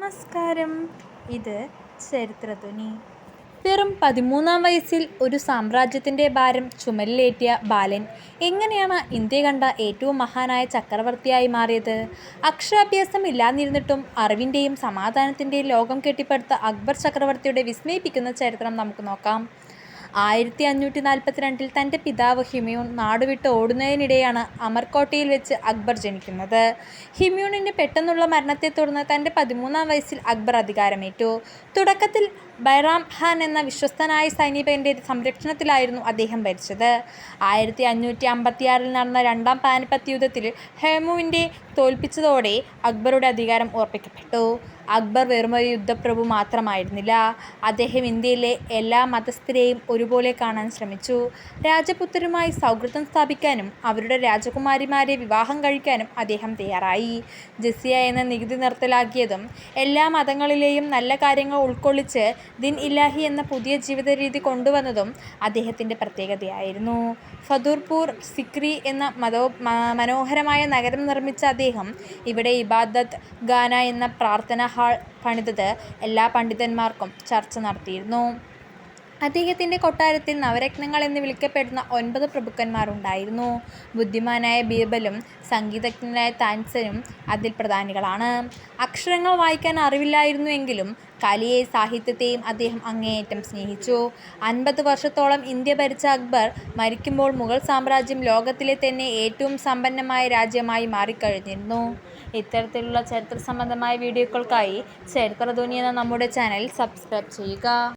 നമസ്കാരം. ഇത് ചരിത്രധ്വനി. വെറും 13-ാം വയസ്സിൽ ഒരു സാമ്രാജ്യത്തിൻ്റെ ഭാരം ചുമലിലേറ്റിയ ബാലൻ എങ്ങനെയാണ് ഇന്ത്യ കണ്ട ഏറ്റവും മഹാനായ ചക്രവർത്തിയായി മാറിയത്? അക്ഷരാഭ്യാസം ഇല്ലാതിരുന്നിട്ടും അറിവിൻ്റെയും സമാധാനത്തിൻ്റെയും ലോകം കെട്ടിപ്പടുത്ത അക്ബർ ചക്രവർത്തിയുടെ വിസ്മയിപ്പിക്കുന്ന ചരിത്രം നമുക്ക് നോക്കാം. 1542 തൻ്റെ പിതാവ് ഹുമയൂൺ നാടുവിട്ട് ഓടുന്നതിനിടെയാണ് അമർകോട്ടയിൽ വെച്ച് അക്ബർ ജനിക്കുന്നത്. ഹുമയൂണിൻ്റെ പെട്ടെന്നുള്ള മരണത്തെ തുടർന്ന് തൻ്റെ 13-ാം വയസ്സിൽ അക്ബർ അധികാരമേറ്റു. തുടക്കത്തിൽ ബൈറാം ഖാൻ എന്ന വിശ്വസ്തനായ സൈനികൻ്റെ സംരക്ഷണത്തിലായിരുന്നു അദ്ദേഹം ഭരിച്ചത്. 1556 നടന്ന രണ്ടാം പാനിപ്പത്ത് യുദ്ധത്തിൽ ഹുമയൂണിനെ തോൽപ്പിച്ചതോടെ അക്ബറുടെ അധികാരം ഉറപ്പിക്കപ്പെട്ടു. അക്ബർ വെറുമൊരു യുദ്ധപ്രഭു മാത്രമായിരുന്നില്ല, അദ്ദേഹം ഇന്ത്യയിലെ എല്ലാ മതസ്ഥരെയും ഒരുപോലെ കാണാൻ ശ്രമിച്ചു. രാജപുത്രരുമായി സൗഹൃദം സ്ഥാപിക്കാനും അവരുടെ രാജകുമാരിമാരെ വിവാഹം കഴിക്കാനും അദ്ദേഹം തയ്യാറായി. ജസിയ എന്ന നികുതി നിർത്തലാക്കിയതും എല്ലാ മതങ്ങളിലെയും നല്ല കാര്യങ്ങൾ ഉൾക്കൊള്ളിച്ച് ദിൻ ഇലാഹി എന്ന പുതിയ ജീവിത രീതി കൊണ്ടുവന്നതും അദ്ദേഹത്തിൻ്റെ പ്രത്യേകതയായിരുന്നു. ഫതൂർപൂർ സിക്രി എന്ന മനോഹരമായ നഗരം നിർമ്മിച്ച അദ്ദേഹം ഇവിടെ ഇബാദത്ത് ഖാന എന്ന പ്രാർത്ഥനാ ഹാൾ പണിതത് എല്ലാ പണ്ഡിതന്മാർക്കും ചർച്ച നടത്തിയിരുന്നു. അദ്ദേഹത്തിൻ്റെ കൊട്ടാരത്തിൽ നവരത്നങ്ങൾ എന്ന് വിളിക്കപ്പെടുന്ന 9 പ്രഭുക്കന്മാരുണ്ടായിരുന്നു. ബുദ്ധിമാനായ ബീർബലും സംഗീതജ്ഞനായ താൻസനും അതിൽ പ്രധാനികളാണ്. അക്ഷരങ്ങൾ വായിക്കാൻ അറിവില്ലായിരുന്നുവെങ്കിലും കലയെയും സാഹിത്യത്തെയും അദ്ദേഹം അങ്ങേയറ്റം സ്നേഹിച്ചു. 50 വർഷത്തോളം ഇന്ത്യ ഭരിച്ച അക്ബർ മരിക്കുമ്പോൾ മുഗൾ സാമ്രാജ്യം ലോകത്തിലെ തന്നെ ഏറ്റവും സമ്പന്നമായ രാജ്യമായി മാറിക്കഴിഞ്ഞിരുന്നു. ഇത്തരത്തിലുള്ള ചരിത്ര സംബന്ധമായ വീഡിയോകൾക്കായി ചരിത്രധ്വനി എന്ന നമ്മുടെ ചാനൽ സബ്സ്ക്രൈബ് ചെയ്യുക.